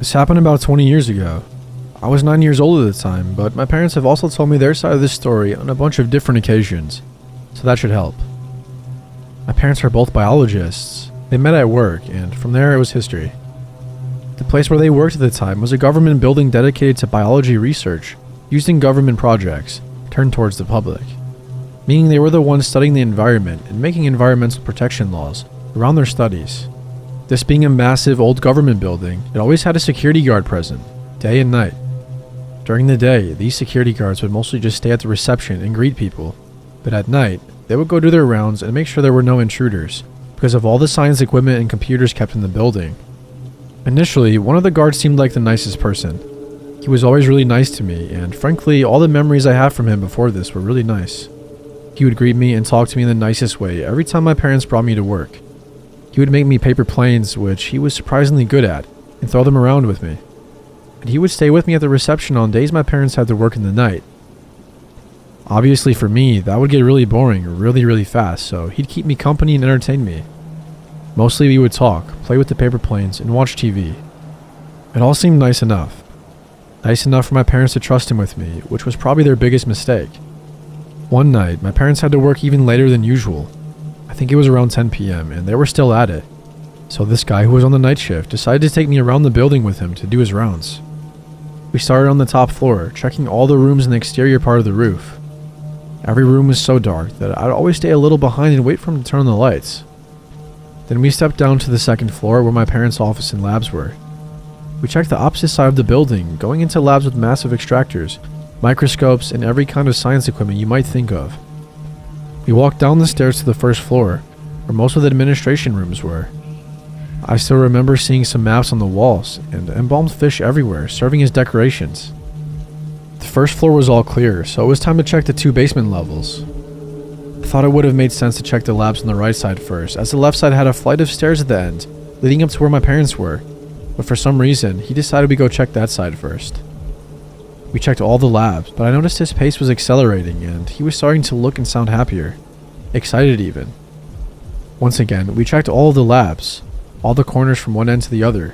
This happened about 20 years ago. I was 9 years old at the time, but my parents have also told me their side of this story on a bunch of different occasions, so that should help. My parents are both biologists. They met at work, and from there it was history. The place where they worked at the time was a government building dedicated to biology research, used in government projects, turned towards the public. Meaning they were the ones studying the environment and making environmental protection laws around their studies. This being a massive old government building, it always had a security guard present, day and night. During the day, these security guards would mostly just stay at the reception and greet people, but at night, they would go do their rounds and make sure there were no intruders, because of all the science equipment and computers kept in the building. Initially, one of the guards seemed like the nicest person. He was always really nice to me, and frankly, all the memories I have from him before this were really nice. He would greet me and talk to me in the nicest way every time my parents brought me to work. He would make me paper planes, which he was surprisingly good at, and throw them around with me. And he would stay with me at the reception on days my parents had to work in the night. Obviously for me, that would get really boring really fast, so he'd keep me company and entertain me. Mostly we would talk, play with the paper planes, and watch TV. It all seemed nice enough. Nice enough for my parents to trust him with me, which was probably their biggest mistake. One night, my parents had to work even later than usual. I think it was around 10 p.m. and they were still at it. So this guy who was on the night shift decided to take me around the building with him to do his rounds. We started on the top floor, checking all the rooms in the exterior part of the roof. Every room was so dark that I'd always stay a little behind and wait for him to turn on the lights. Then we stepped down to the second floor where my parents' office and labs were. We checked the opposite side of the building, going into labs with massive extractors, microscopes, and every kind of science equipment you might think of. We walked down the stairs to the first floor, where most of the administration rooms were. I still remember seeing some maps on the walls, and embalmed fish everywhere, serving as decorations. The first floor was all clear, so it was time to check the 2 basement levels. I thought it would have made sense to check the labs on the right side first, as the left side had a flight of stairs at the end, leading up to where my parents were, but for some reason, he decided we go check that side first. We checked all the labs, but I noticed his pace was accelerating, and he was starting to look and sound happier. Excited even. Once again, we checked all of the labs, all the corners from one end to the other,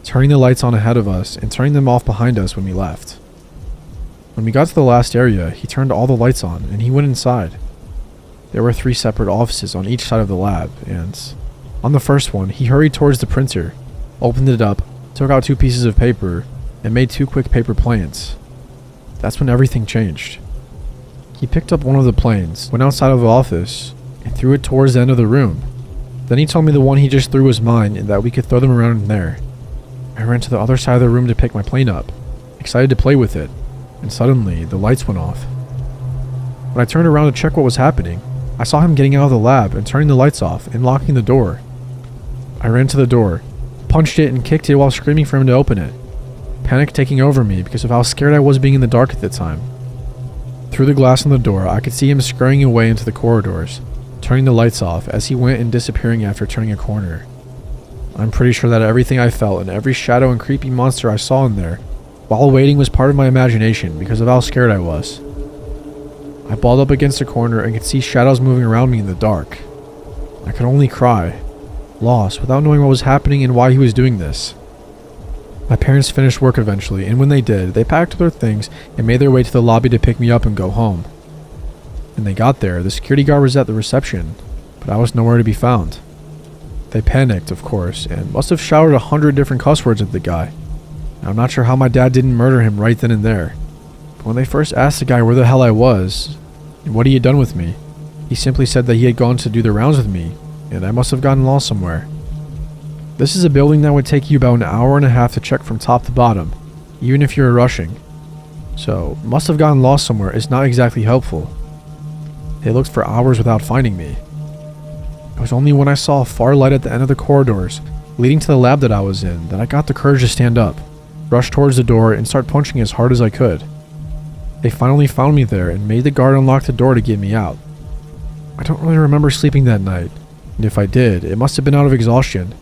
turning the lights on ahead of us and turning them off behind us when we left. When we got to the last area, he turned all the lights on, and he went inside. There were 3 separate offices on each side of the lab, and on the first one, he hurried towards the printer, opened it up, took out 2 pieces of paper, and made 2 quick paper planes. That's when everything changed. He picked up one of the planes, went outside of the office, and threw it towards the end of the room. Then he told me the one he just threw was mine and that we could throw them around in there. I ran to the other side of the room to pick my plane up, excited to play with it, and suddenly the lights went off. When I turned around to check what was happening, I saw him getting out of the lab and turning the lights off and locking the door. I ran to the door, punched it and kicked it while screaming for him to open it. Panic taking over me because of how scared I was being in the dark at the time. Through the glass on the door, I could see him scurrying away into the corridors, turning the lights off as he went and disappearing after turning a corner. I'm pretty sure that everything I felt and every shadow and creepy monster I saw in there while waiting was part of my imagination because of how scared I was. I balled up against a corner and could see shadows moving around me in the dark. I could only cry, lost without knowing what was happening and why he was doing this. My parents finished work eventually, and when they did, they packed their things and made their way to the lobby to pick me up and go home. When they got there, the security guard was at the reception, but I was nowhere to be found. They panicked, of course, and must have shouted 100 different cuss words at the guy. I'm not sure how my dad didn't murder him right then and there. But when they first asked the guy where the hell I was, and what he had done with me, he simply said that he had gone to do the rounds with me, and I must have gotten lost somewhere. This is a building that would take you about an hour and a half to check from top to bottom, even if you were rushing. So, must have gotten lost somewhere is not exactly helpful. They looked for hours without finding me. It was only when I saw a far light at the end of the corridors, leading to the lab that I was in, that I got the courage to stand up, rush towards the door, and start punching as hard as I could. They finally found me there and made the guard unlock the door to get me out. I don't really remember sleeping that night, and if I did, it must have been out of exhaustion.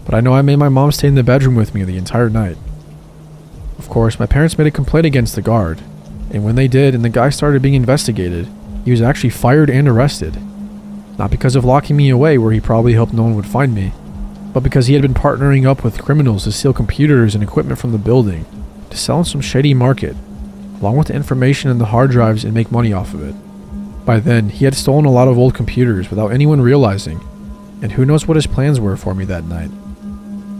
But I know I made my mom stay in the bedroom with me the entire night. Of course, my parents made a complaint against the guard, and when they did and the guy started being investigated, he was actually fired and arrested. Not because of locking me away where he probably hoped no one would find me, but because he had been partnering up with criminals to steal computers and equipment from the building to sell in some shady market, along with the information in the hard drives and make money off of it. By then, he had stolen a lot of old computers without anyone realizing, and who knows what his plans were for me that night.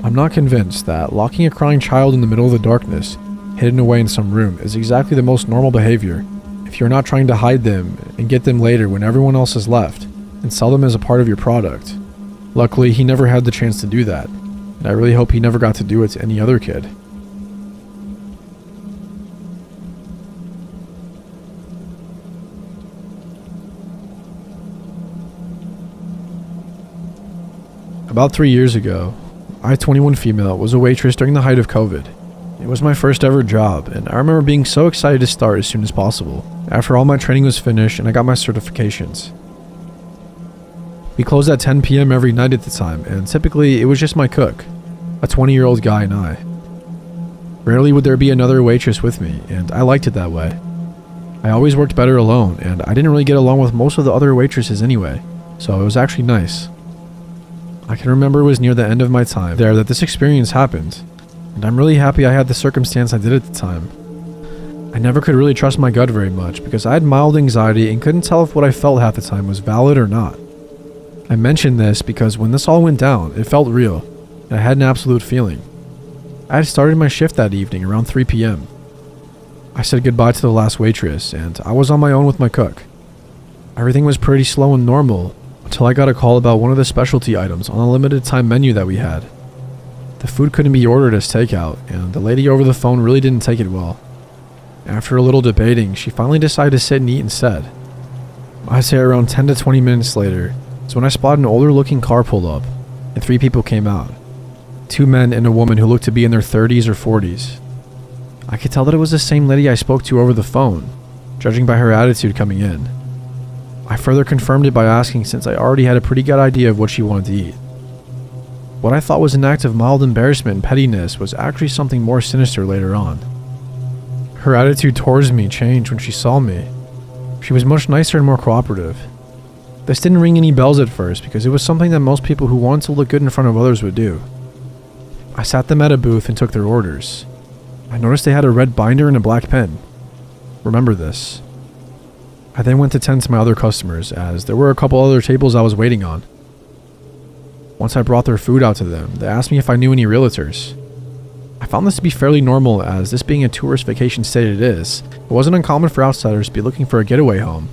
I'm not convinced that locking a crying child in the middle of the darkness, hidden away in some room, is exactly the most normal behavior if you're not trying to hide them and get them later when everyone else has left and sell them as a part of your product. Luckily, he never had the chance to do that, and I really hope he never got to do it to any other kid. About 3 years ago, I, 21 female, was a waitress during the height of COVID. It was my first ever job, and I remember being so excited to start as soon as possible, after all my training was finished and I got my certifications. We closed at 10 p.m. every night at the time, and typically it was just my cook, a 20-year-old guy, and I. Rarely would there be another waitress with me, and I liked it that way. I always worked better alone, and I didn't really get along with most of the other waitresses anyway, so it was actually nice. I can remember it was near the end of my time there that this experience happened, and I'm really happy I had the circumstance I did at the time. I never could really trust my gut very much because I had mild anxiety and couldn't tell if what I felt half the time was valid or not. I mention this because when this all went down, it felt real, and I had an absolute feeling. I had started my shift that evening around 3 p.m. I said goodbye to the last waitress, and I was on my own with my cook. Everything was pretty slow and normal, until I got a call about one of the specialty items on a limited time menu that we had. The food couldn't be ordered as takeout, and the lady over the phone really didn't take it well. After a little debating, she finally decided to sit and eat instead. I'd say around 10 to 20 minutes later is when I spotted an older looking car pull up, and 3 people came out. 2 men and a woman who looked to be in their 30s or 40s. I could tell that it was the same lady I spoke to over the phone, judging by her attitude coming in. I further confirmed it by asking since I already had a pretty good idea of what she wanted to eat. What I thought was an act of mild embarrassment and pettiness was actually something more sinister later on. Her attitude towards me changed when she saw me. She was much nicer and more cooperative. This didn't ring any bells at first because it was something that most people who wanted to look good in front of others would do. I sat them at a booth and took their orders. I noticed they had a red binder and a black pen. Remember this. I then went to tend to my other customers, as there were a couple other tables I was waiting on. Once I brought their food out to them, they asked me if I knew any realtors. I found this to be fairly normal, as this being a tourist vacation state it wasn't uncommon for outsiders to be looking for a getaway home.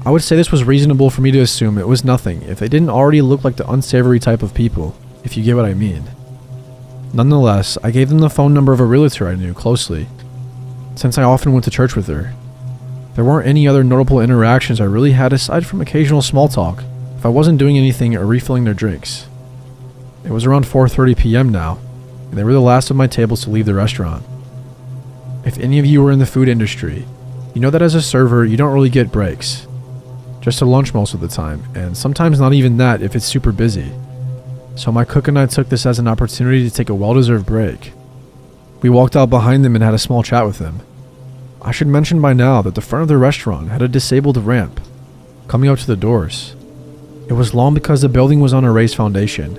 I would say this was reasonable for me to assume it was nothing if they didn't already look like the unsavory type of people, if you get what I mean. Nonetheless, I gave them the phone number of a realtor I knew closely, since I often went to church with her. There weren't any other notable interactions I really had aside from occasional small talk if I wasn't doing anything or refilling their drinks. It was around 4:30 p.m. now, and they were the last of my tables to leave the restaurant. If any of you are in the food industry, you know that as a server you don't really get breaks. Just a lunch most of the time, and sometimes not even that if it's super busy. So my cook and I took this as an opportunity to take a well-deserved break. We walked out behind them and had a small chat with them. I should mention by now that the front of the restaurant had a disabled ramp coming up to the doors. It was long because the building was on a raised foundation.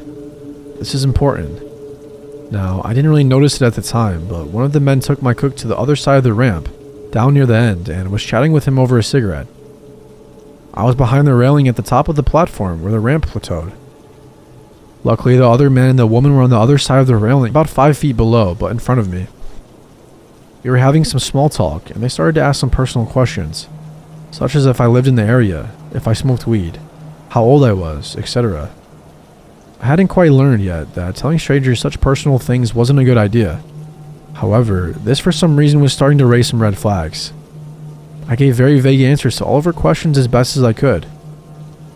This is important. Now, I didn't really notice it at the time, but one of the men took my cook to the other side of the ramp, down near the end, and was chatting with him over a cigarette. I was behind the railing at the top of the platform where the ramp plateaued. Luckily, the other man and the woman were on the other side of the railing, about 5 feet below, but in front of me. We were having some small talk, and they started to ask some personal questions, such as if I lived in the area, if I smoked weed, how old I was, etc. I hadn't quite learned yet that telling strangers such personal things wasn't a good idea. However, this for some reason was starting to raise some red flags. I gave very vague answers to all of her questions as best as I could.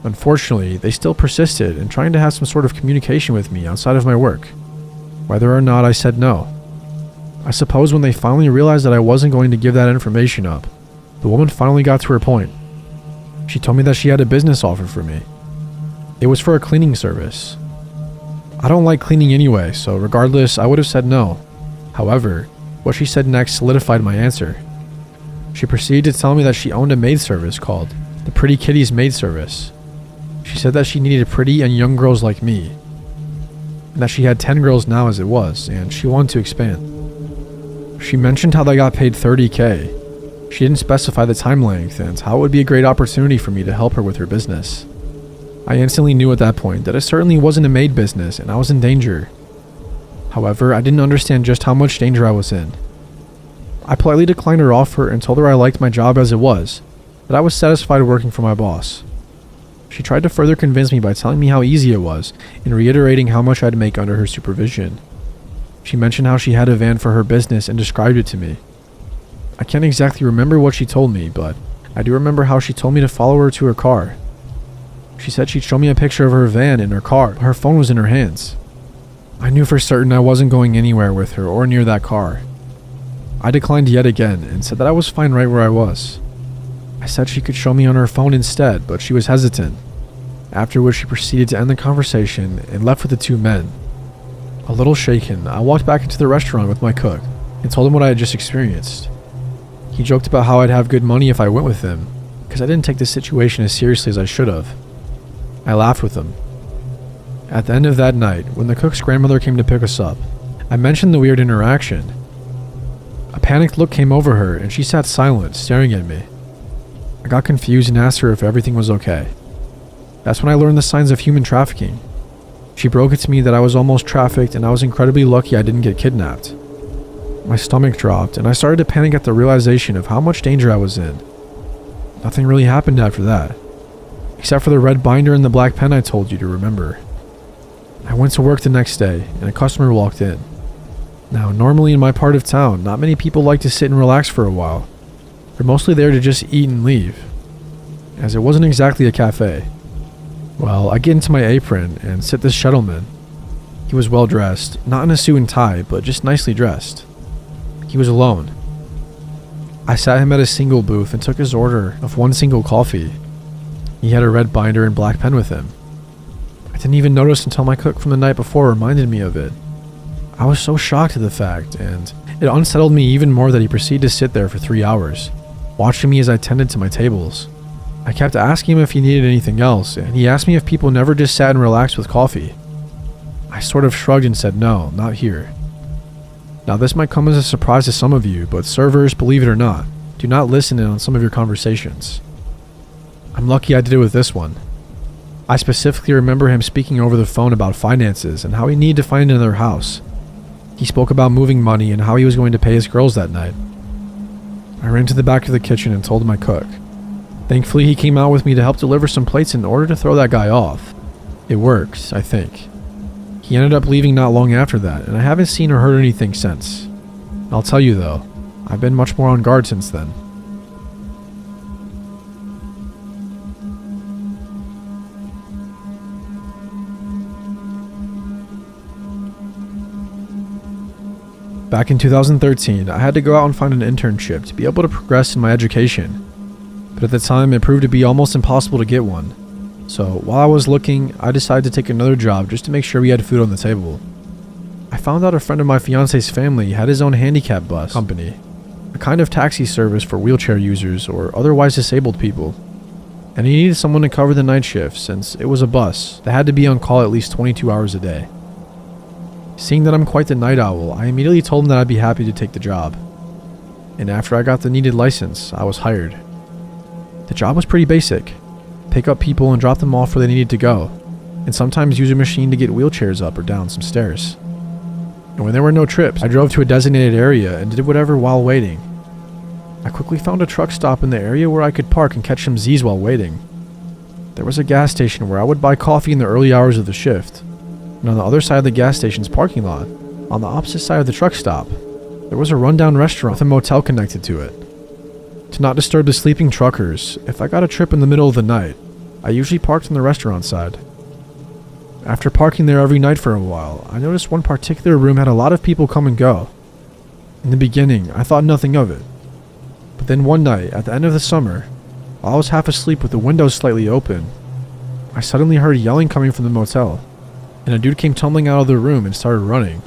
Unfortunately, they still persisted in trying to have some sort of communication with me outside of my work, whether or not I said no. I suppose when they finally realized that I wasn't going to give that information up, the woman finally got to her point. She told me that she had a business offer for me. It was for a cleaning service. I don't like cleaning anyway, so regardless, I would have said no. However, what she said next solidified my answer. She proceeded to tell me that she owned a maid service called the Pretty Kitties Maid Service. She said that she needed pretty and young girls like me. and that she had 10 girls now as it was, and she wanted to expand. She mentioned how they got paid $30K. She didn't specify the time length and how it would be a great opportunity for me to help her with her business. I instantly knew at that point that it certainly wasn't a maid business and I was in danger. However, I didn't understand just how much danger I was in. I politely declined her offer and told her I liked my job as it was, that I was satisfied working for my boss. She tried to further convince me by telling me how easy it was and reiterating how much I'd make under her supervision. She mentioned how she had a van for her business and described it to me. I can't exactly remember what she told me, but I do remember how she told me to follow her to her car. She said she'd show me a picture of her van in her car, but her phone was in her hands. I knew for certain I wasn't going anywhere with her or near that car. I declined yet again and said that I was fine right where I was. I said she could show me on her phone instead, but she was hesitant, after which she proceeded to end the conversation and left with the two men. A little shaken, I walked back into the restaurant with my cook and told him what I had just experienced. He joked about how I'd have good money if I went with him, because I didn't take the situation as seriously as I should have. I laughed with him. At the end of that night, when the cook's grandmother came to pick us up, I mentioned the weird interaction. A panicked look came over her and she sat silent, staring at me. I got confused and asked her if everything was okay. That's when I learned the signs of human trafficking. She broke it to me that I was almost trafficked and I was incredibly lucky I didn't get kidnapped. My stomach dropped and I started to panic at the realization of how much danger I was in. Nothing really happened after that, except for the red binder and the black pen I told you to remember. I went to work the next day and a customer walked in. Now, normally in my part of town, not many people like to sit and relax for a while. They're mostly there to just eat and leave, as it wasn't exactly a cafe. Well, I get into my apron and sit this gentleman. He was well dressed, not in a suit and tie, but just nicely dressed. He was alone. I sat him at a single booth and took his order of one single coffee. He had a red binder and black pen with him. I didn't even notice until my cook from the night before reminded me of it. I was so shocked at the fact, and it unsettled me even more that he proceeded to sit there for 3 hours, watching me as I tended to my tables. I kept asking him if he needed anything else, and he asked me if people never just sat and relaxed with coffee. I sort of shrugged and said no, not here. Now this might come as a surprise to some of you, but servers, believe it or not, do not listen in on some of your conversations. I'm lucky I did it with this one. I specifically remember him speaking over the phone about finances and how he needed to find another house. He spoke about moving money and how he was going to pay his girls that night. I ran to the back of the kitchen and told my cook. Thankfully, he came out with me to help deliver some plates in order to throw that guy off. It worked, I think. He ended up leaving not long after that, and I haven't seen or heard anything since. I'll tell you though, I've been much more on guard since then. Back in 2013, I had to go out and find an internship to be able to progress in my education. But at the time, it proved to be almost impossible to get one. So, while I was looking, I decided to take another job just to make sure we had food on the table. I found out a friend of my fiance's family had his own handicap bus company, a kind of taxi service for wheelchair users or otherwise disabled people. And he needed someone to cover the night shift since it was a bus that had to be on call at least 22 hours a day. Seeing that I'm quite the night owl, I immediately told him that I'd be happy to take the job. And after I got the needed license, I was hired. The job was pretty basic. Pick up people and drop them off where they needed to go, and sometimes use a machine to get wheelchairs up or down some stairs. And when there were no trips, I drove to a designated area and did whatever while waiting. I quickly found a truck stop in the area where I could park and catch some Z's while waiting. There was a gas station where I would buy coffee in the early hours of the shift, and on the other side of the gas station's parking lot, on the opposite side of the truck stop, there was a rundown restaurant with a motel connected to it. To not disturb the sleeping truckers, if I got a trip in the middle of the night, I usually parked on the restaurant side. After parking there every night for a while, I noticed one particular room had a lot of people come and go. In the beginning, I thought nothing of it. But then one night, at the end of the summer, while I was half asleep with the windows slightly open, I suddenly heard yelling coming from the motel, and a dude came tumbling out of the room and started running.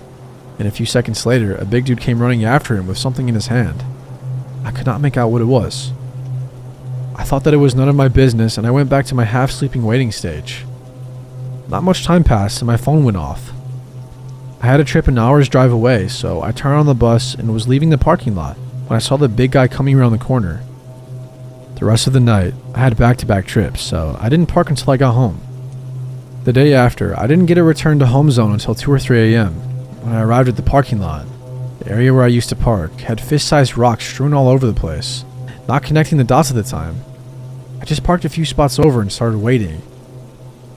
And a few seconds later, a big dude came running after him with something in his hand. I could not make out what it was. I thought that it was none of my business and I went back to my half-sleeping waiting stage. Not much time passed and my phone went off. I had a trip an hour's drive away, so I turned on the bus and was leaving the parking lot when I saw the big guy coming around the corner. The rest of the night, I had back-to-back trips, so I didn't park until I got home. The day after, I didn't get a return to home zone until 2 or 3 a.m. When I arrived at the parking lot. The area where I used to park had fist-sized rocks strewn all over the place, not connecting the dots at the time. I just parked a few spots over and started waiting.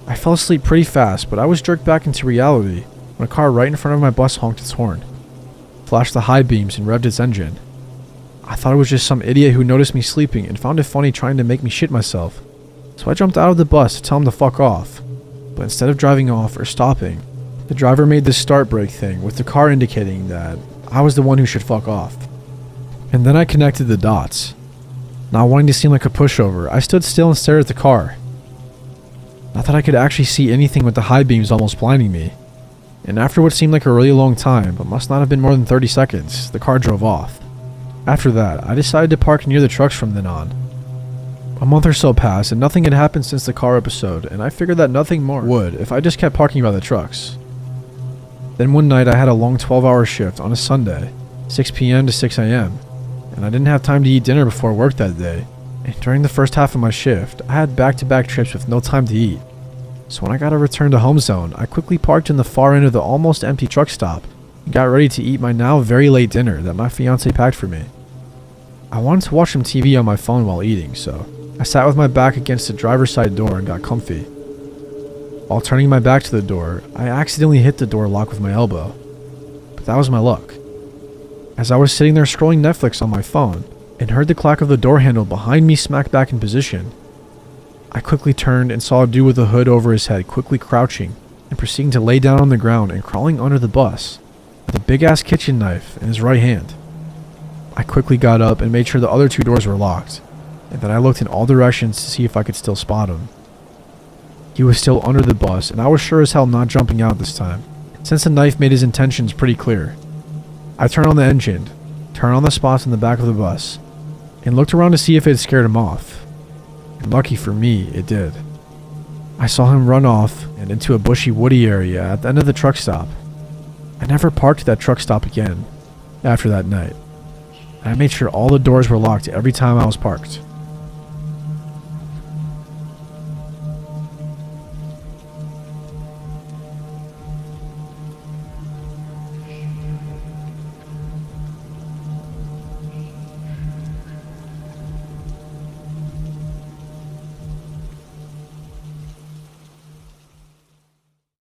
I fell asleep pretty fast, but I was jerked back into reality when a car right in front of my bus honked its horn, flashed the high beams, and revved its engine. I thought it was just some idiot who noticed me sleeping and found it funny trying to make me shit myself, so I jumped out of the bus to tell him to fuck off. But instead of driving off or stopping, the driver made this start brake thing with the car indicating that I was the one who should fuck off. And then I connected the dots. Not wanting to seem like a pushover, I stood still and stared at the car. Not that I could actually see anything with the high beams almost blinding me. And after what seemed like a really long time, but must not have been more than 30 seconds, the car drove off. After that, I decided to park near the trucks from then on. A month or so passed and nothing had happened since the car episode, and I figured that nothing more would if I just kept parking by the trucks. Then one night I had a long 12-hour shift on a Sunday, 6 p.m. to 6 a.m., and I didn't have time to eat dinner before work that day. And during the first half of my shift, I had back-to-back trips with no time to eat. So when I got a return to home zone, I quickly parked in the far end of the almost empty truck stop and got ready to eat my now very late dinner that my fiance packed for me. I wanted to watch some TV on my phone while eating, so I sat with my back against the driver's side door and got comfy. While turning my back to the door, I accidentally hit the door lock with my elbow. But that was my luck. As I was sitting there scrolling Netflix on my phone and heard the clack of the door handle behind me smack back in position, I quickly turned and saw a dude with a hood over his head quickly crouching and proceeding to lay down on the ground and crawling under the bus with a big-ass kitchen knife in his right hand. I quickly got up and made sure the other two doors were locked, and then I looked in all directions to see if I could still spot him. He was still under the bus, and I was sure as hell not jumping out this time, since the knife made his intentions pretty clear. I turned on the engine, turned on the spots in the back of the bus, and looked around to see if it had scared him off. And lucky for me, it did. I saw him run off and into a bushy woody area at the end of the truck stop. I never parked at that truck stop again after that night. I made sure all the doors were locked every time I was parked.